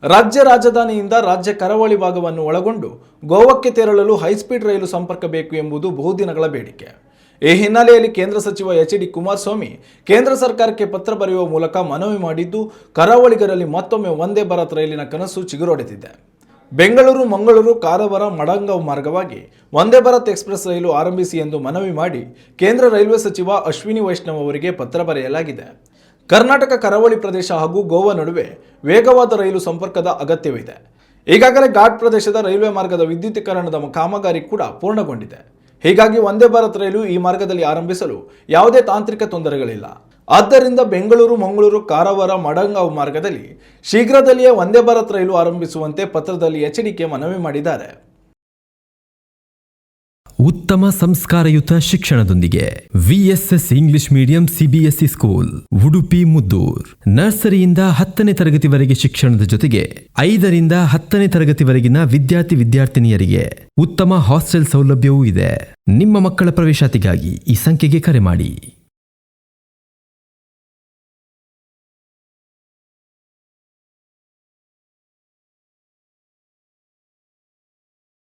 ರಾಜ್ಯ ರಾಜಧಾನಿಯಿಂದ ರಾಜ್ಯ ಕರಾವಳಿ ಭಾಗವನ್ನು ಒಳಗೊಂಡು ಗೋವಾಕ್ಕೆ ತೆರಳಲು ಹೈಸ್ಪೀಡ್ ರೈಲು ಸಂಪರ್ಕ ಬೇಕು ಎಂಬುದು ಬಹುದಿನಗಳ ಬೇಡಿಕೆ. ಈ ಹಿನ್ನೆಲೆಯಲ್ಲಿ ಕೇಂದ್ರ ಸಚಿವ ಎಚ್.ಡಿ. ಕುಮಾರಸ್ವಾಮಿ ಕೇಂದ್ರ ಸರ್ಕಾರಕ್ಕೆ ಪತ್ರ ಬರೆಯುವ ಮೂಲಕ ಮನವಿ ಮಾಡಿದ್ದು, ಕರಾವಳಿಗರಲ್ಲಿ ಮತ್ತೊಮ್ಮೆ ವಂದೇ ಭಾರತ್ ರೈಲಿನ ಕನಸು ಚಿಗುರೊಡೆದಿದೆ. ಬೆಂಗಳೂರು, ಮಂಗಳೂರು, ಕಾರವಾರ, ಮಡಗಾಂವ್ ಮಾರ್ಗವಾಗಿ ವಂದೇ ಭಾರತ್ ಎಕ್ಸ್ಪ್ರೆಸ್ ರೈಲು ಆರಂಭಿಸಿ ಎಂದು ಮನವಿ ಮಾಡಿ ಕೇಂದ್ರ ರೈಲ್ವೆ ಸಚಿವ ಅಶ್ವಿನಿ ವೈಷ್ಣವ್ ಅವರಿಗೆ ಪತ್ರ ಬರೆಯಲಾಗಿದೆ. ಕರ್ನಾಟಕ ಕರಾವಳಿ ಪ್ರದೇಶ ಹಾಗೂ ಗೋವಾ ನಡುವೆ ವೇಗವಾದ ರೈಲು ಸಂಪರ್ಕದ ಅಗತ್ಯವಿದೆ. ಈಗಾಗಲೇ ಘಾಟ್ ಪ್ರದೇಶದ ರೈಲ್ವೆ ಮಾರ್ಗದ ವಿದ್ಯುದೀಕರಣದ ಕಾಮಗಾರಿ ಕೂಡ ಪೂರ್ಣಗೊಂಡಿದೆ. ಹೀಗಾಗಿ ವಂದೇ ಭಾರತ್ ರೈಲು ಈ ಮಾರ್ಗದಲ್ಲಿ ಆರಂಭಿಸಲು ಯಾವುದೇ ತಾಂತ್ರಿಕ ತೊಂದರೆಗಳಿಲ್ಲ. ಆದ್ದರಿಂದ ಬೆಂಗಳೂರು, ಮಂಗಳೂರು, ಕಾರವಾರ, ಮಡಗಾಂವ್ ಮಾರ್ಗದಲ್ಲಿ ಶೀಘ್ರದಲ್ಲಿಯೇ ವಂದೇ ಭಾರತ್ ರೈಲು ಆರಂಭಿಸುವಂತೆ ಪತ್ರದಲ್ಲಿ ಎಚ್.ಡಿ.ಕೆ ಮನವಿ ಮಾಡಿದ್ದಾರೆ. ಉತ್ತಮ ಸಂಸ್ಕಾರಯುತ ಶಿಕ್ಷಣದೊಂದಿಗೆ VSS English medium CBSE school, Udupi, Muddur. ನರ್ಸರಿಯಿಂದ 10ನೇ ತರಗತಿವರೆಗೆ ಶಿಕ್ಷಣದ ಜೊತೆಗೆ 5ರಿಂದ 10ನೇ ತರಗತಿವರೆಗಿನ ವಿದ್ಯಾರ್ಥಿನಿಯರಿಗೆ ಉತ್ತಮ ಹಾಸ್ಟೆಲ್ ಸೌಲಭ್ಯವೂ ಇದೆ. ನಿಮ್ಮ ಮಕ್ಕಳ ಪ್ರವೇಶಾತಿಗಾಗಿ ಈ ಸಂಖ್ಯೆಗೆ ಕರೆ ಮಾಡಿ.